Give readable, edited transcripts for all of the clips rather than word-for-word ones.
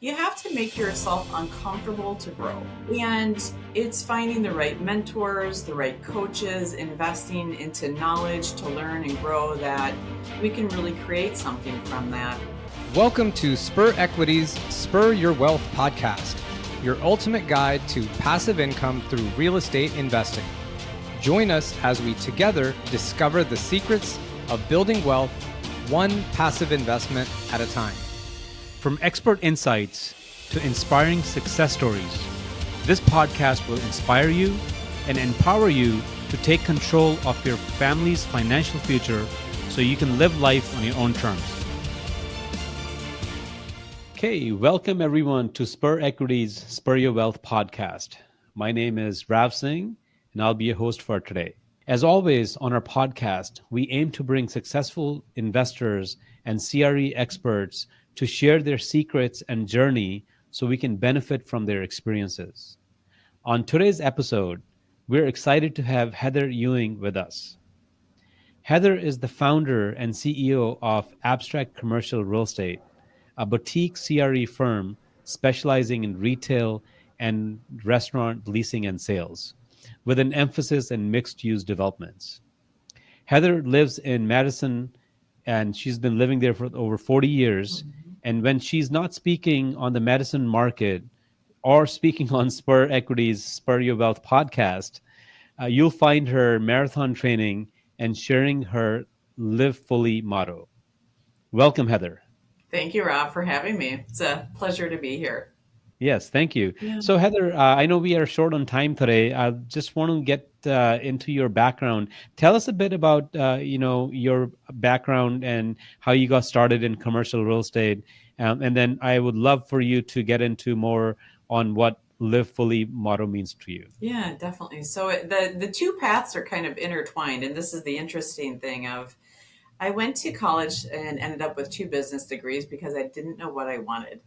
you have to make yourself uncomfortable to grow. And it's finding the right mentors, the right coaches, investing into knowledge to learn and grow that we can really create something from that. Welcome to Spur Equity's Spur Your Wealth podcast, your ultimate guide to passive income through real estate investing. Join us as we together discover the secrets of building wealth one passive investment at a time. From expert insights to inspiring success stories, this podcast will inspire you and empower you to take control of your family's financial future so you can live life on your own terms. Okay, welcome everyone to Spur Equity's Spur Your Wealth podcast. My name is Rav Singh, and I'll be your host for today. As always, on our podcast, we aim to bring successful investors and CRE experts to share their secrets and journey so we can benefit from their experiences. On today's episode, we're excited to have Heather Ewing with us. Heather is the founder and CEO of Abstract Commercial Real Estate, a boutique CRE firm specializing in retail and restaurant leasing and sales, with an emphasis in mixed-use developments. Heather lives in Madison, and she's been living there for over 40 years. And when she's not speaking on the Madison market or speaking on Spur Equity's Spur Your Wealth podcast, you'll find her marathon training and sharing her Live Fully motto. Welcome, Heather. Thank you, Rob, for having me. It's a pleasure to be here. Yes, thank you. Yeah. So, Heather, I know we are short on time today. I just want to get into your background. Tell us a bit about, your background and how you got started in commercial real estate. And then I would love for you to get into more on what Live Fully motto means to you. Yeah, definitely. So the two paths are kind of intertwined, and this is the interesting thing of I went to college and ended up with 2 business degrees because I didn't know what I wanted.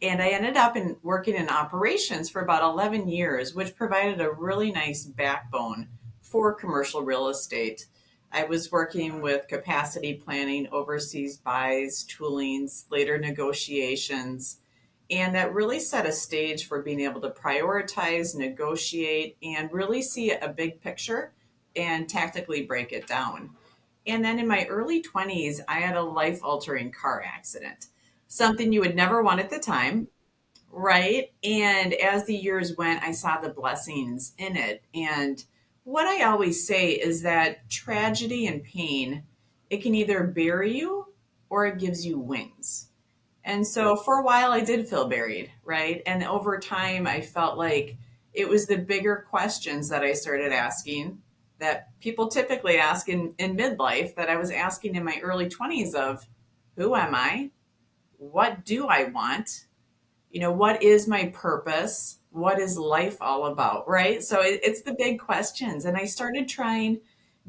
And I ended up working in operations for about 11 years, which provided a really nice backbone for commercial real estate. I was working with capacity planning, overseas buys, toolings, later negotiations, and that really set a stage for being able to prioritize, negotiate, and really see a big picture and tactically break it down. And then in my early 20s, I had a life-altering car accident, something you would never want at the time, right? And as the years went, I saw the blessings in it. And what I always say is that tragedy and pain, it can either bury you or it gives you wings. And so for a while, I did feel buried, right? And over time, I felt like it was the bigger questions that I started asking that people typically ask in midlife that I was asking in my early 20s of who am I? What do I want? What is my purpose? What is life all about, right? So it's the big questions. And I started trying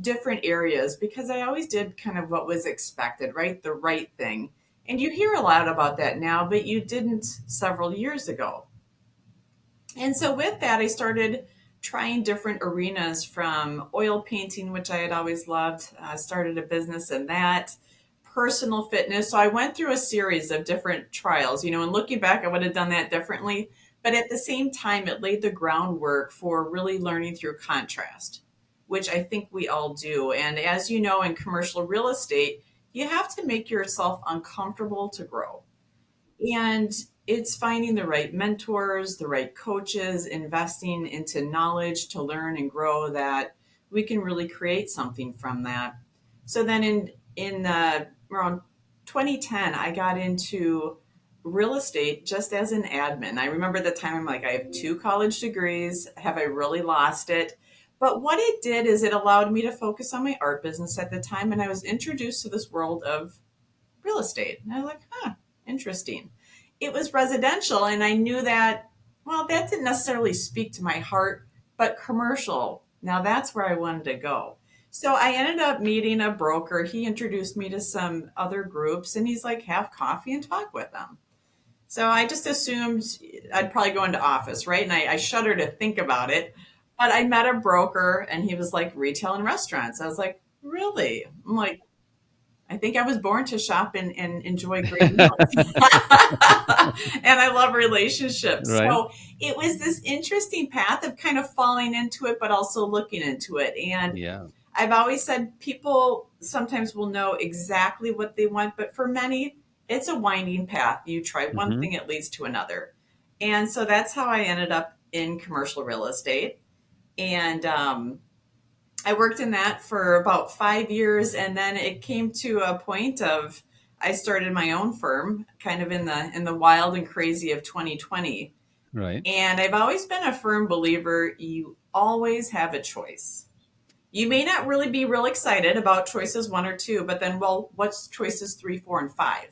different areas because I always did kind of what was expected, right? The right thing. And you hear a lot about that now, but you didn't several years ago. And so with that, I started trying different arenas from oil painting, which I had always loved. I started a business in that, personal fitness. So I went through a series of different trials, and looking back, I would have done that differently. But at the same time, it laid the groundwork for really learning through contrast, which I think we all do. And as you know, in commercial real estate, you have to make yourself uncomfortable to grow. And it's finding the right mentors, the right coaches, investing into knowledge to learn and grow that we can really create something from that. So then in around 2010, I got into real estate just as an admin. I remember the time I'm like, I have 2 college degrees. Have I really lost it? But what it did is it allowed me to focus on my art business at the time. And I was introduced to this world of real estate. And I was like, interesting. It was residential. And I knew that, that didn't necessarily speak to my heart, but commercial. Now that's where I wanted to go. So I ended up meeting a broker. He introduced me to some other groups and he's like, have coffee and talk with them. So I just assumed I'd probably go into office, right? And I shudder to think about it. But I met a broker and he was like retail and restaurants. I was like, really? I'm like, I think I was born to shop and enjoy great meals. And I love relationships. Right. So it was this interesting path of kind of falling into it, but also looking into it. And Yeah. I've always said people sometimes will know exactly what they want, but for many, it's a winding path. You try one Hmm. thing, it leads to another. And so that's how I ended up in commercial real estate. And I worked in that for about 5 years, and then it came to a point of I started my own firm, kind of in the wild and crazy of 2020. Right. And I've always been a firm believer you always have a choice. You may not really be real excited about choices one or two, but then, well, what's choices three, four, and five?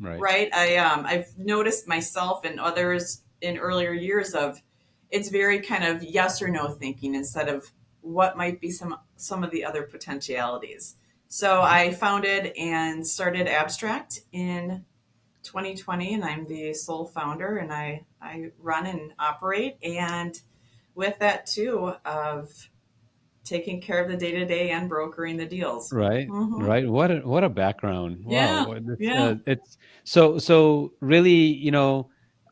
Right. Right? I've noticed myself and others in earlier years of it's very kind of yes or no thinking instead of what might be some of the other potentialities. So I founded and started Abstract in 2020, and I'm the sole founder, and I run and operate, and with that too of taking care of the day to day and brokering the deals. Right, Hmm. right. What a background! Wow, Yeah, yeah. it's so really,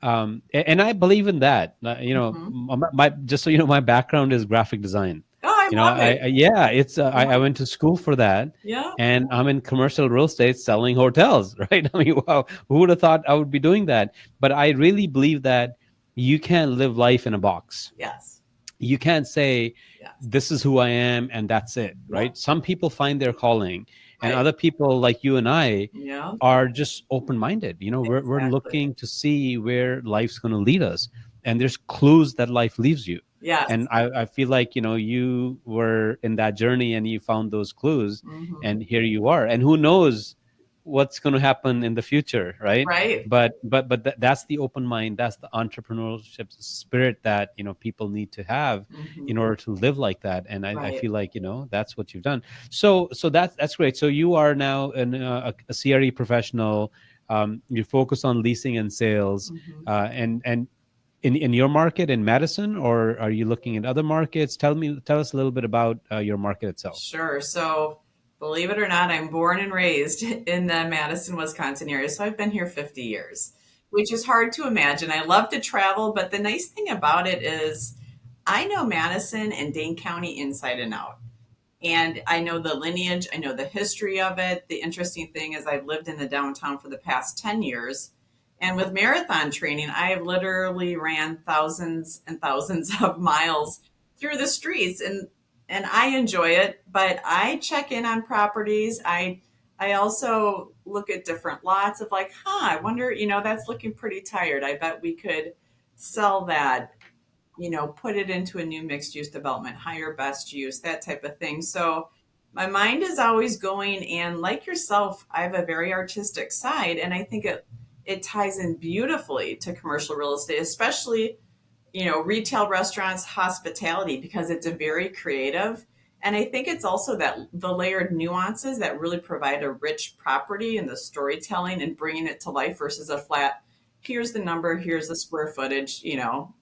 and I believe in that. Hmm. My just so you know, my background is graphic design. Oh, I love it. Yeah, it's I Yeah, went to school for that, yeah. and I'm in commercial real estate selling hotels. Right? I mean, wow, who would have thought I would be doing that? But I really believe that you can't live life in a box. Yes. You can't say Yes. this is who I am and that's it, Yep. right? Some people find their calling, and Right. other people like you and I Yeah. are just open-minded. We're Exactly. looking to see where life's going to lead us, and there's clues that life leaves you. And Yes. I feel like you were in that journey and you found those clues, Hmm. and here you are, and who knows what's going to happen in the future, right? Right. But that's the open mind, that's the entrepreneurship spirit that people need to have Hmm. in order to live like that. And I Right. feel like that's what you've done. So that's great. So you are now a CRE professional. You focus on leasing and sales, Hmm. and in your market in Madison, or are you looking at other markets? Tell us a little bit about your market itself. Sure. So, believe it or not, I'm born and raised in the Madison, Wisconsin area. So, I've been here 50 years, which is hard to imagine. I love to travel, but the nice thing about it is I know Madison and Dane County inside and out. And I know the lineage, I know the history of it. The interesting thing is, I've lived in the downtown for the past 10 years. And with marathon training, I have literally ran thousands and thousands of miles through the streets. And I enjoy it, but I check in on properties. I also look at different lots of like, I wonder, that's looking pretty tired. I bet we could sell that, put it into a new mixed use development, higher best use, that type of thing. So my mind is always going, and like yourself, I have a very artistic side, and I think it ties in beautifully to commercial real estate, especially retail, restaurants, hospitality, because it's a very creative. And I think it's also that the layered nuances that really provide a rich property and the storytelling and bringing it to life versus a flat, here's the number, here's the square footage,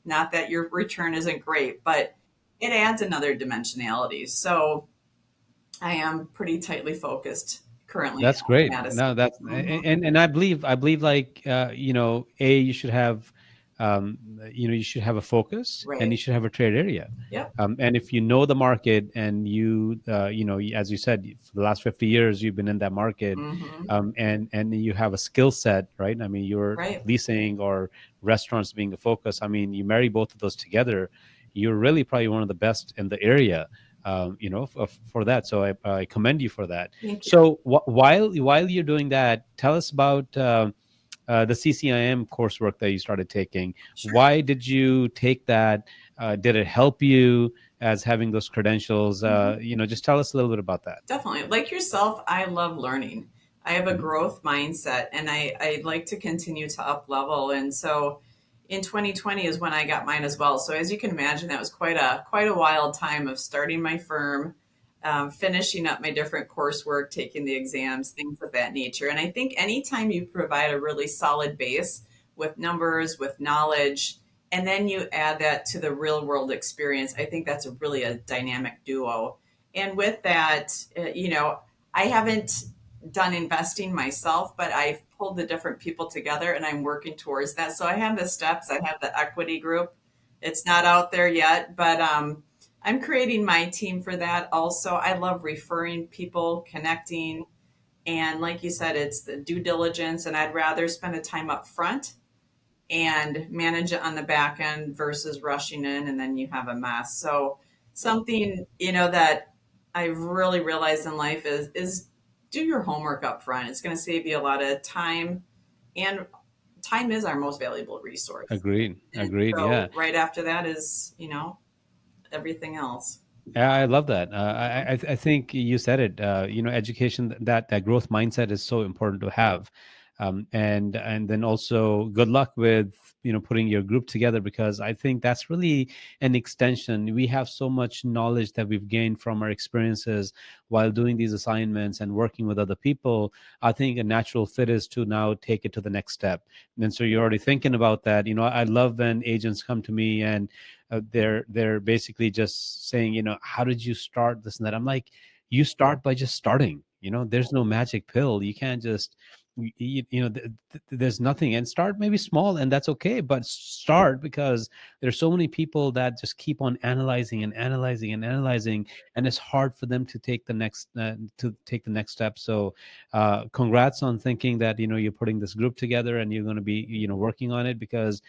not that your return isn't great, but it adds another dimensionality. So I am pretty tightly focused currently That's on great. Madison. No, that's Hmm. and I believe like you should have you should have a focus, and Right. you should have a trade area. Yep. And if you know the market, and as you said, for the last 50 years you've been in that market, Hmm. and you have a skill set, right? I mean, you're Right. leasing or restaurants being a focus. I mean, you marry both of those together, you're really probably one of the best in the area, for that. So I commend you for that. Thank you. So while you're doing that, tell us about the CCIM coursework that you started taking. Sure. Why did you take that? Did it help you as having those credentials? Mhm. Just tell us a little bit about that. Definitely. Like yourself, I love learning. I have a Mhm. growth mindset, and I like to continue to up level. And so in 2020 is when I got mine as well. So as you can imagine, that was quite a wild time of starting my firm, finishing up my different coursework, taking the exams, things of that nature. And I think anytime you provide a really solid base with numbers, with knowledge, and then you add that to the real world experience, I think that's a really a dynamic duo. And with that, I haven't. done investing myself, but I've pulled the different people together and I'm working towards that. So I have the steps, I have the equity group. It's not out there yet, but I'm creating my team for that. Also, I love referring people, connecting. And like you said, it's the due diligence, and I'd rather spend the time up front and manage it on the back end versus rushing in and then you have a mess. So something, that I've really realized in life is do your homework up front. It's going to save you a lot of time, and time is our most valuable resource. Agreed. And Agreed. Yeah. so right after that is, everything else. Yeah, I love that. I think you said it. Education, that growth mindset is so important to have, and then also good luck with putting your group together, because I think that's really an extension. We have so much knowledge that we've gained from our experiences while doing these assignments and working with other people. I think a natural fit is to now take it to the next step. And so you're already thinking about that. I love when agents come to me and they're basically just saying, how did you start this and that? I'm like, you start by just starting. There's no magic pill. You can't just there's nothing. And start maybe small, and that's okay, but start, because there's so many people that just keep on analyzing and analyzing and analyzing, and it's hard for them to take the next step. So congrats on thinking that you're putting this group together and you're going to be working on it, because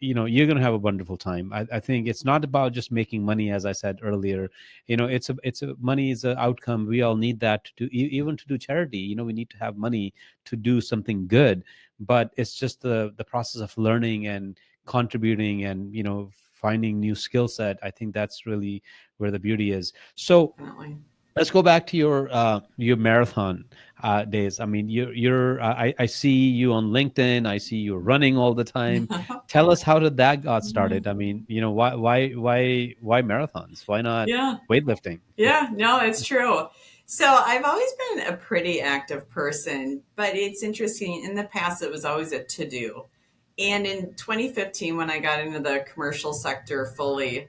you're going to have a wonderful time. I think it's not about just making money, as I said earlier. It's a money is an outcome. We all need that to do, even to do charity. We need to have money to do something good, but it's just the process of learning and contributing and finding new skill set. I think that's really where the beauty is. So Definitely. let's go back to your marathon days. I mean, I see you on LinkedIn. I see you running all the time. Tell us, how did that got started? I mean, why marathons? Why not Yeah. weightlifting? Yeah, no, it's true. So I've always been a pretty active person, but it's interesting. In the past, it was always a to do. And in 2015, when I got into the commercial sector fully,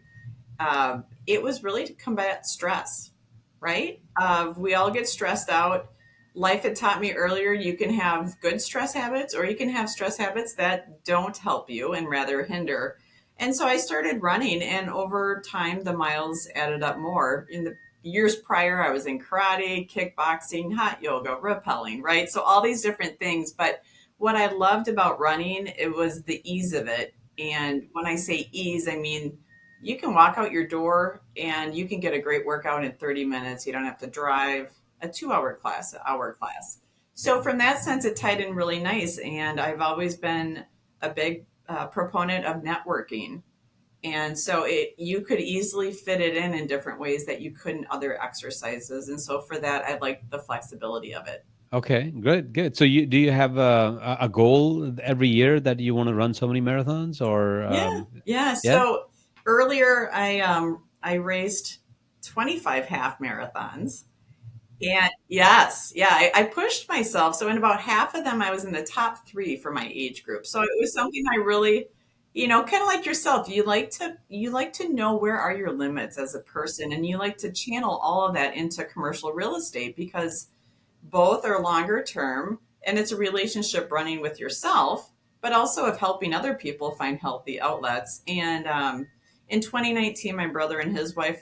it was really to combat stress, right? We all get stressed out. Life had taught me earlier you can have good stress habits or you can have stress habits that don't help you and rather hinder. And so I started running, and over time, the miles added up more. In the years prior, I was in karate, kickboxing, hot yoga, rappelling, right? So all these different things. But what I loved about running, it was the ease of it. And when I say ease, I mean you can walk out your door and you can get a great workout in 30 minutes. You don't have to drive a 2 hour class, an hour class. So, from that sense, it tied in really nice. And I've always been a big proponent of networking. And so you could easily fit it in different ways that you couldn't other exercises. And so for that, I like the flexibility of it. Okay, good. So do you have a goal every year that you want to run so many marathons, or Yeah, yeah. yeah? So earlier, I raced 25 half marathons. And yes, yeah, I pushed myself. So in about half of them, I was in the top three for my age group. So it was something I really, kind of like yourself. You like to know where are your limits as a person, and you like to channel all of that into commercial real estate because both are longer term, and it's a relationship running with yourself, but also of helping other people find healthy outlets. And in 2019, my brother and his wife,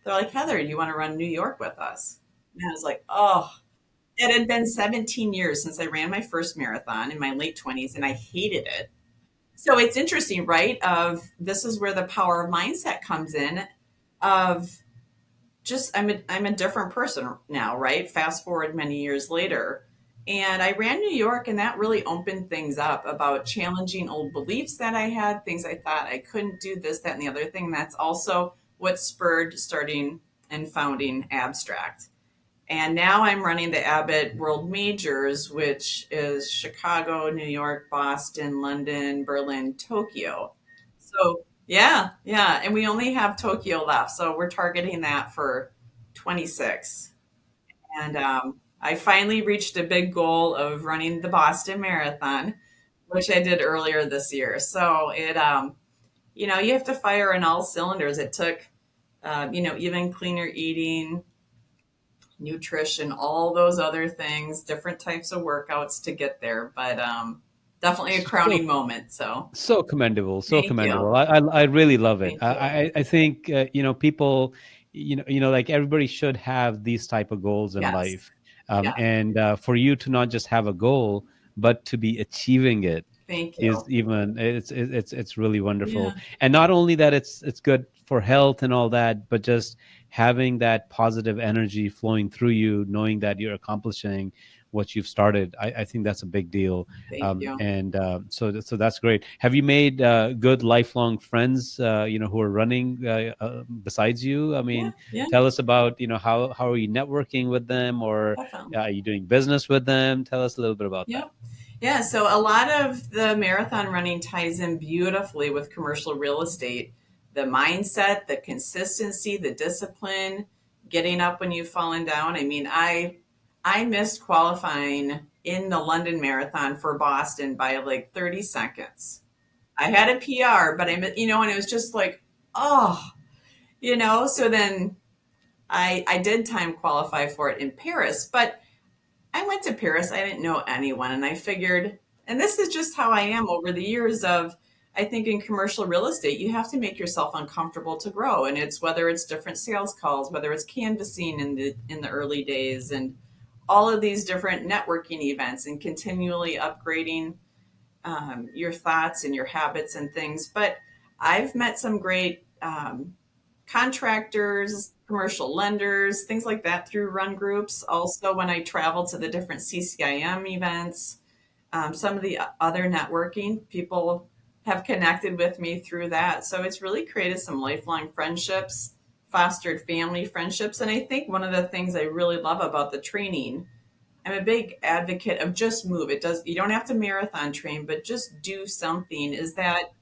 they're like, Heather, you want to run New York with us? And I was like, oh, it had been 17 years since I ran my first marathon in my late 20s, and I hated it. So it's interesting, right? Of this is where the power of mindset comes in. Of just I'm a different person now, right? Fast forward many years later, and I ran New York, and that really opened things up about challenging old beliefs that I had, things I thought I couldn't do, this, that, and the other thing. And that's also what spurred starting and founding Abstract. And now I'm running the Abbott World Majors, which is Chicago, New York, Boston, London, Berlin, Tokyo. So, yeah, yeah. And we only have Tokyo left. So we're targeting that for 26. And I finally reached a big goal of running the Boston Marathon, which I did earlier this year. So you have to fire on all cylinders. It took, even cleaner eating, nutrition, all those other things, different types of workouts to get there. But definitely a So crowning moment. So so commendable, so thank you. commendable. I really love it. Thank you. I think people, like everybody should have these type of goals in Yes. life, Yeah. and for you to not just have a goal but to be achieving it Thank is you. even it's really Yeah. wonderful. And not only that, it's good for health and all that, but just having that positive energy flowing through you, knowing that you're accomplishing what you've started. I think that's a big deal. Thank you. And so that's great. Have you made good lifelong friends who are running besides you? I Yeah. mean, Yeah. tell us about how are you networking with them, or Definitely. are you doing business with them? Tell us a little bit about that. Yep. Yeah. So a lot of the marathon running ties in beautifully with commercial real estate. The mindset, the consistency, the discipline, getting up when you've fallen down. I mean, I missed qualifying in the London Marathon for Boston by like 30 seconds. I had a PR, but and it was just like, oh, so then I did time qualify for it in Paris, but I went to Paris. I didn't know anyone. And I figured, and this is just how I am over the years of, I think in commercial real estate, you have to make yourself uncomfortable to grow. And it's whether it's different sales calls, whether it's canvassing in the early days and all of these different networking events and continually upgrading your thoughts and your habits and things. But I've met some great contractors, commercial lenders, things like that through run groups. Also, when I travel to the different CCIM events, some of the other networking, people have connected with me through that. So it's really created some lifelong friendships, fostered family friendships. And I think one of the things I really love about the training, I'm a big advocate of just move. You don't have to marathon train, but just do something, is that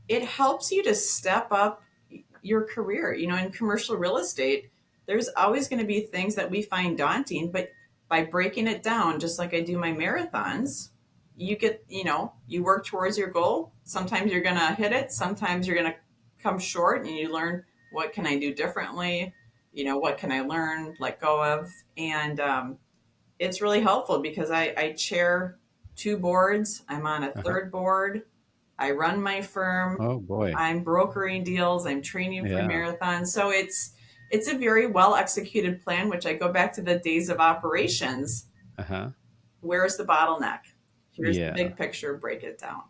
it helps you to step up your career. In commercial real estate, there's always going to be things that we find daunting, but by breaking it down, just like I do my marathons, you work towards your goal. Sometimes you're going to hit it, sometimes you're going to come short, and you learn, what can I do differently? What can I learn, let go of? And it's really helpful because I chair two boards. I'm on a Uh-huh. third board. I run my firm. Oh boy. I'm brokering deals. I'm training for Yeah. marathons. So it's a very well executed plan, which I go back to the days of operations. Uh-huh. Where's the bottleneck? Here's the Yeah. big picture, break it down.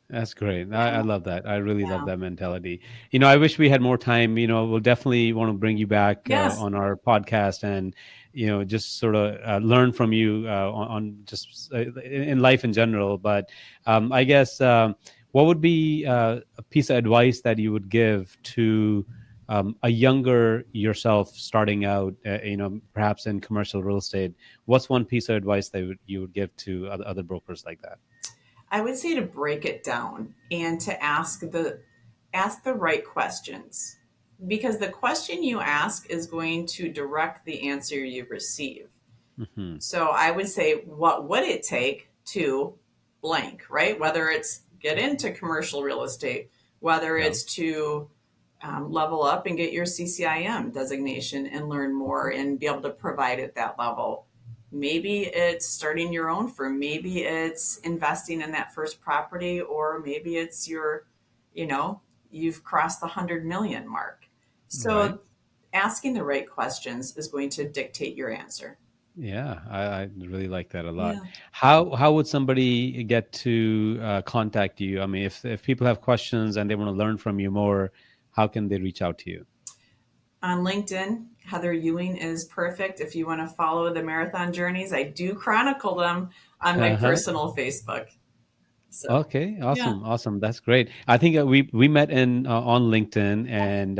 That's great. I Yeah, love that. I really love yeah. that mentality. I wish we had more time. We'll definitely want to bring you back Yes. on our podcast and, just sort of learn from you on just in life in general. But I guess what would be a piece of advice that you would give to a younger yourself starting out, perhaps in commercial real estate? What's one piece of advice that you would give to other brokers like that? I would say to break it down and to ask the right questions, because the question you ask is going to direct the answer you receive. Hmm. So I would say, what would it take to blank, right? Whether it's get into commercial real estate, whether Yeah. it's to level up and get your CCIM designation and learn more and be able to provide at that level. Maybe it's starting your own firm. Maybe it's investing in that first property, or maybe it's you've crossed the 100 million mark. Right. So asking the right questions is going to dictate your answer. Yeah, I really like that a lot. Yeah. How would somebody get to contact you? I mean, if people have questions and they want to learn from you more, how can they reach out to you? On LinkedIn, Heather Ewing is perfect. If you want to follow the marathon journeys, I do chronicle them on my Uh-huh. personal Facebook. So, Okay, yeah. awesome, awesome. That's great. I think we met in on LinkedIn, and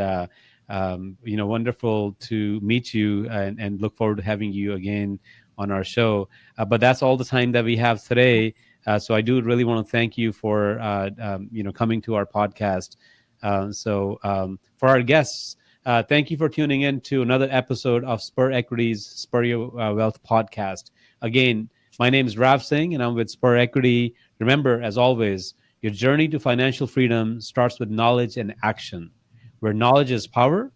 wonderful to meet you, and look forward to having you again on our show. But that's all the time that we have today. So I do really want to thank you for coming to our podcast. For our guests, thank you for tuning in to another episode of Spur Equity's Spur Your Wealth podcast. Again, my name is Rav Singh, and I'm with Spur Equity. Remember, as always, your journey to financial freedom starts with knowledge and action, where knowledge is power,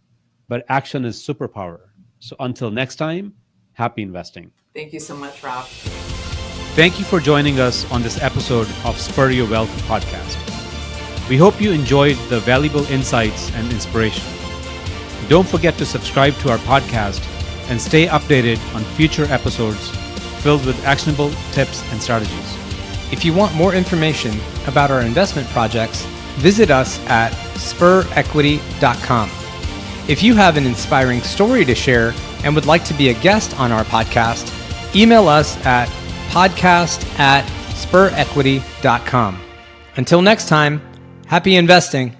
but action is superpower. So until next time, Happy investing. Thank you so much, Rob. Thank you for joining us on this episode of Spur Your Wealth podcast. We hope you enjoyed the valuable insights and inspiration. Don't forget to subscribe to our podcast and stay updated on future episodes filled with actionable tips and strategies. If you want more information about our investment projects, visit us at spurequity.com. If you have an inspiring story to share and would like to be a guest on our podcast, email us at podcast@spurequity.com. Until next time, happy investing.